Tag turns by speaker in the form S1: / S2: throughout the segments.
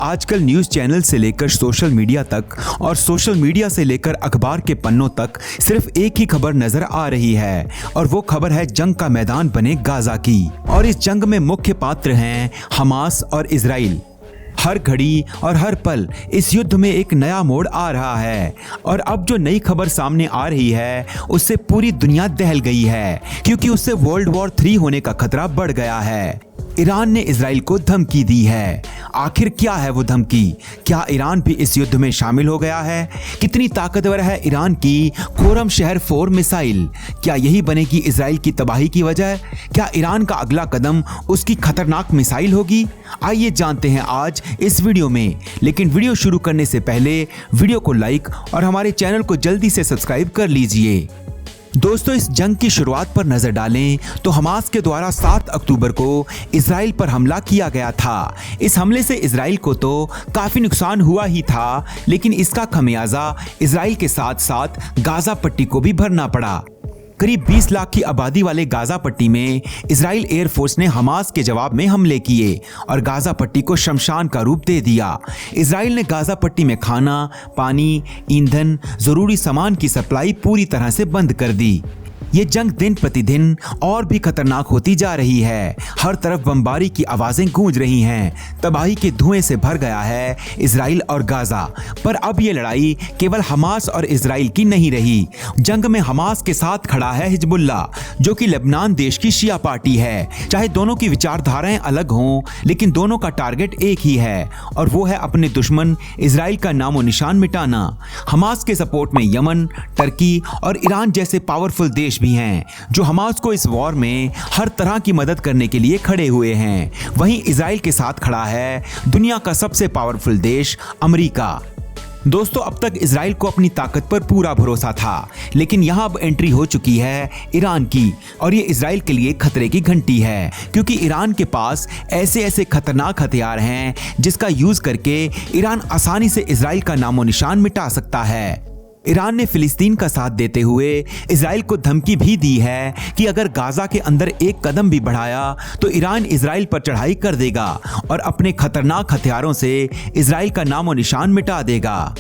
S1: आजकल news channel से लेकर सोशल मीडिया तक और सोशल मीडिया से लेकर अखबार के पन्नों तक सिर्फ एक ही खबर नजर आ रही है और वो खबर है जंग का मैदान बने गाजा की। और इस जंग में मुख्य पात्र हैं हमास और इजराइल। हर घड़ी और हर पल इस युद्ध में एक नया मोड़ आ रहा है और अब जो नई खबर सामने आ रही है उससे पूरी दुनिया दहल गई है, क्योंकि उससे वर्ल्ड वॉर 3 होने का खतरा बढ़ गया है। ईरान ने इजराइल को धमकी दी है। आखिर क्या है वो धमकी? क्या ईरान भी इस युद्ध में शामिल हो गया है? कितनी ताकतवर है ईरान की खोरम शहर 4 मिसाइल? क्या यही बनेगी इजराइल की तबाही की वजह? क्या ईरान का अगला कदम उसकी खतरनाक मिसाइल होगी? आइए जानते हैं आज इस वीडियो में। लेकिन वीडियो शुरू करने से पहले वीडियो को लाइक और हमारे चैनल को जल्दी से सब्सक्राइब कर लीजिए। दोस्तों, इस जंग की शुरुआत पर नजर डालें तो हमास के द्वारा 7 अक्टूबर को इजराइल पर हमला किया गया था। इस हमले से इजराइल को तो काफी नुकसान हुआ ही था, लेकिन इसका खमियाजा इजराइल के साथ साथ गाजा पट्टी को भी भरना पड़ा। करीब 20 लाख की आबादी वाले गाजा पट्टी में इजराइल एयरफोर्स ने हमास के जवाब में हमले किए और गाजा पट्टी को शमशान का रूप दे दिया। इजराइल ने गाजा पट्टी में खाना, पानी, ईंधन, जरूरी सामान की सप्लाई पूरी तरह से बंद कर दी। ये जंग दिन प्रतिदिन और भी खतरनाक होती जा रही है। हर तरफ बमबारी की आवाजें गूंज रही हैं। तबाही के धुएं से भर गया है इजराइल और गाजा। पर अब ये लड़ाई केवल हमास और इजराइल की नहीं रही। जंग में हमास के साथ खड़ा है हिजबुल्लाह, जो कि लेबनान देश की शिया पार्टी है। चाहे दोनों की विचारधाराएं अलग हों, लेकिन दोनों का टारगेट एक ही है और वो है अपने दुश्मन इजराइल का नामो निशान मिटाना। हमास के सपोर्ट में यमन, टर्की और ईरान जैसे पावरफुल देश भी हैं, जो हमास को इस वॉर में हर तरह की मदद करने के लिए खड़े हुए हैं। वहीं इजराइल के साथ खड़ा है दुनिया का सबसे पावरफुल देश अमेरिका। दोस्तों, अब तक इजराइल को अपनी ताकत पर पूरा भरोसा था, लेकिन यहां अब एंट्री हो चुकी है ईरान की और ये इजराइल के लिए खतरे की घंटी है, क्योंकि ईरान के पास ऐसे ऐसे खतरनाक हथियार हैं जिसका यूज करके ईरान आसानी से इजराइल का नामो निशान मिटा सकता है। ईरान ने फिलिस्तीन का साथ देते हुए इजराइल को धमकी भी दी है कि अगर गाजा के अंदर एक कदम भी बढ़ाया तो ईरान इजराइल पर चढ़ाई कर देगा और अपने खतरनाक हथियारों से इजराइल का नामो निशान मिटा देगा।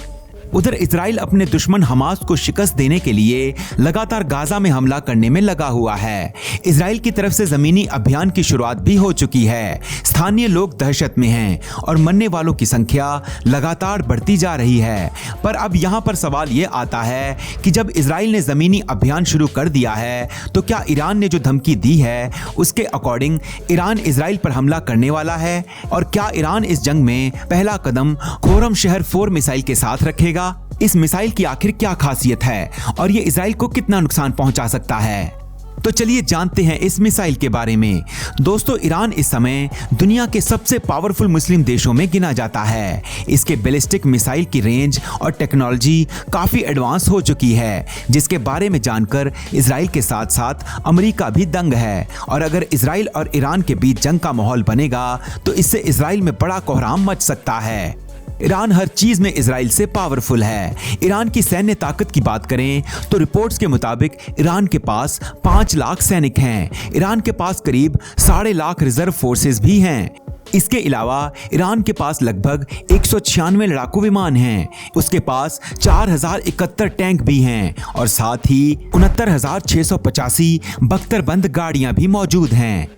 S1: उधर इजराइल अपने दुश्मन हमास को शिकस्त देने के लिए लगातार गाजा में हमला करने में लगा हुआ है। इजराइल की तरफ से जमीनी अभियान की शुरुआत भी हो चुकी है। स्थानीय लोग दहशत में हैं और मरने वालों की संख्या लगातार बढ़ती जा रही है। पर अब यहाँ पर सवाल ये आता है कि जब इजराइल ने जमीनी अभियान शुरू कर दिया है तो क्या ईरान ने जो धमकी दी है उसके अकॉर्डिंग ईरान इजराइल पर हमला करने वाला है? और क्या ईरान इस जंग में पहला कदम खोरम शहर 4 मिसाइल के साथ रखेगा? इस मिसाइल की आखिर क्या खासियत है और ये इजराइल को कितना नुकसान पहुंचा सकता है? तो चलिए जानते हैं इस मिसाइल के बारे में। दोस्तों, ईरान इस समय दुनिया के सबसे पावरफुल मुस्लिम देशों में गिना जाता है। इसके बैलिस्टिक मिसाइल की रेंज और टेक्नोलॉजी काफी एडवांस हो चुकी है, जिसके बारे में जानकर इजराइल के साथ साथ अमेरिका भी दंग है। और अगर इजराइल और ईरान के बीच जंग का माहौल बनेगा तो इससे इजराइल में बड़ा कोहराम मच सकता है। ईरान हर चीज में इजराइल से पावरफुल है। ईरान की सैन्य ताकत की बात करें तो रिपोर्ट्स के मुताबिक ईरान के पास 5 लाख सैनिक हैं। ईरान के पास करीब 7.5 लाख रिजर्व फोर्सेस भी हैं। इसके अलावा ईरान के पास लगभग 196 लड़ाकू विमान हैं। उसके पास 4071 टैंक भी हैं और साथ ही 69,685 बख्तरबंद गाड़ियां भी मौजूद हैं।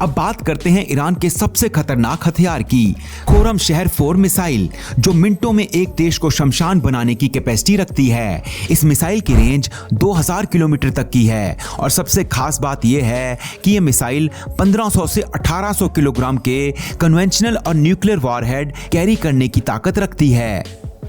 S1: अब बात करते हैं ईरान के सबसे खतरनाक हथियार की, खोरम शहर 4 मिसाइल, जो मिनटों में एक देश को शमशान बनाने की कैपेसिटी रखती है। इस मिसाइल की रेंज 2000 किलोमीटर तक की है और सबसे खास बात यह है कि यह मिसाइल 1500 से 1800 किलोग्राम के कन्वेंशनल और न्यूक्लियर वॉरहेड कैरी करने की ताकत रखती है।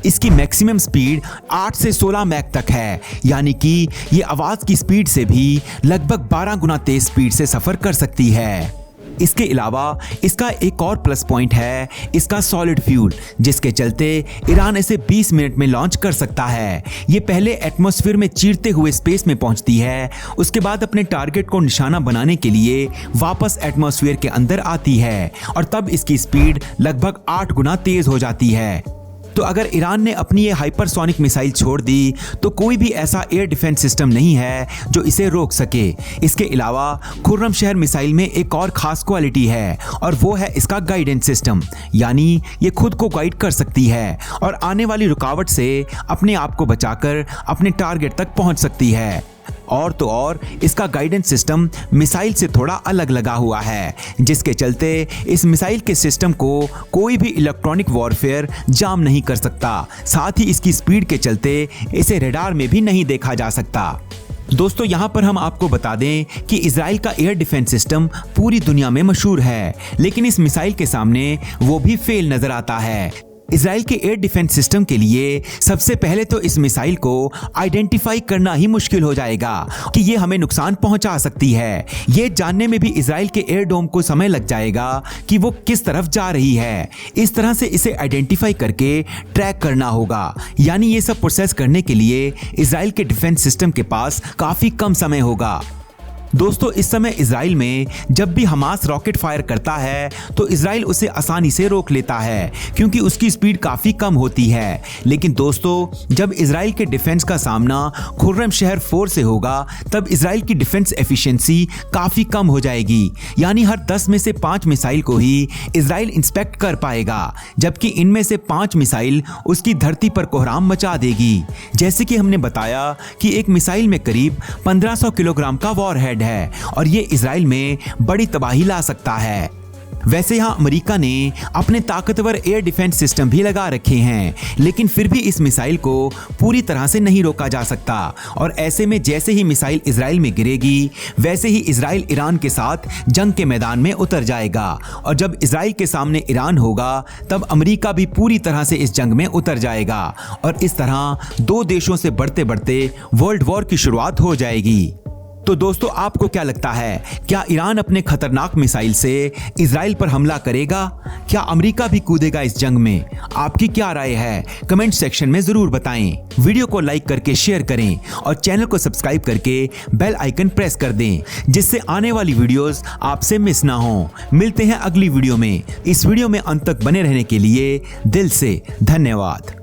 S1: इसकी मैक्सिमम स्पीड 8 से 16 मैक तक है, यानी कि ये आवाज की स्पीड से भी लगभग 12 गुना तेज स्पीड से सफर कर सकती है। इसके अलावा इसका एक और प्लस पॉइंट है इसका सॉलिड फ्यूल, जिसके चलते ईरान इसे 20 मिनट में लॉन्च कर सकता है। ये पहले एटमॉस्फेयर में चीरते हुए स्पेस में पहुंचती है, उसके बाद अपने टारगेट को निशाना बनाने के लिए वापस एटमॉस्फेयर के अंदर आती है और तब इसकी स्पीड लगभग 8 गुना तेज हो जाती है। तो अगर ईरान ने अपनी ये हाइपरसोनिक मिसाइल छोड़ दी तो कोई भी ऐसा एयर डिफेंस सिस्टम नहीं है जो इसे रोक सके। इसके अलावा खुर्रमशहर मिसाइल में एक और खास क्वालिटी है और वो है इसका गाइडेंस सिस्टम, यानी ये खुद को गाइड कर सकती है और आने वाली रुकावट से अपने आप को बचाकर अपने टारगेट तक पहुंच सकती है। और तो और इसका गाइडेंस सिस्टम मिसाइल से थोड़ा अलग लगा हुआ है, जिसके चलते इस मिसाइल के सिस्टम को कोई भी इलेक्ट्रॉनिक वॉरफेयर जाम नहीं कर सकता। साथ ही इसकी स्पीड के चलते इसे रडार में भी नहीं देखा जा सकता। दोस्तों यहाँ पर हम आपको बता दें कि इजराइल का एयर डिफेंस सिस्टम पूरी दुनिया में मशहूर है, लेकिन इस मिसाइल के सामने वो भी फेल नजर आता है। इजराइल के एयर डिफेंस सिस्टम के लिए सबसे पहले तो इस मिसाइल को आइडेंटिफाई करना ही मुश्किल हो जाएगा कि ये हमें नुकसान पहुंचा सकती है। ये जानने में भी इजराइल के एयर डोम को समय लग जाएगा कि वो किस तरफ जा रही है। इस तरह से इसे आइडेंटिफाई करके ट्रैक करना होगा, यानी ये सब प्रोसेस करने के लिए इजराइल के डिफेंस सिस्टम के पास काफी कम समय होगा। दोस्तों इस समय इजराइल में जब भी हमास रॉकेट फायर करता है तो इजराइल उसे आसानी से रोक लेता है क्योंकि उसकी स्पीड काफी कम होती है। लेकिन दोस्तों जब इजराइल के डिफेंस का सामना खुर्रमशहर 4 से होगा तब इजराइल की डिफेंस एफिशिएंसी काफी कम हो जाएगी, यानी हर 10 में से 5 मिसाइल को ही इजराइल इंस्पेक्ट कर पाएगा, जबकि इनमें से 5 मिसाइल उसकी धरती पर कोहराम मचा देगी। जैसे कि हमने बताया कि एक मिसाइल में करीब 1500 किलोग्राम का वॉरहेड है और ये इजराइल में बड़ी तबाही ला सकता है। वैसे यहाँ अमेरिका ने अपने ताकतवर एयर डिफेंस सिस्टम भी लगा रखे हैं, लेकिन फिर भी इस मिसाइल को पूरी तरह से नहीं रोका जा सकता और ऐसे में जैसे ही मिसाइल इजराइल में गिरेगी वैसे ही इजराइल ईरान के साथ जंग के मैदान में उतर जाएगा और जब इजराइल के सामने ईरान होगा तब अमेरिका भी पूरी तरह से इस जंग में उतर जाएगा और इस तरह 2 देशों से बढ़ते बढ़ते वर्ल्ड वॉर की शुरुआत हो जाएगी। तो दोस्तों आपको क्या लगता है, क्या ईरान अपने खतरनाक मिसाइल से इजराइल पर हमला करेगा? क्या अमेरिका भी कूदेगा इस जंग में? आपकी क्या राय है कमेंट सेक्शन में जरूर बताएं। वीडियो को लाइक करके शेयर करें और चैनल को सब्सक्राइब करके बेल आइकन प्रेस कर दें, जिससे आने वाली वीडियोस आपसे मिस ना हो। मिलते हैं अगली वीडियो में। इस वीडियो में अंत तक बने रहने के लिए दिल से धन्यवाद।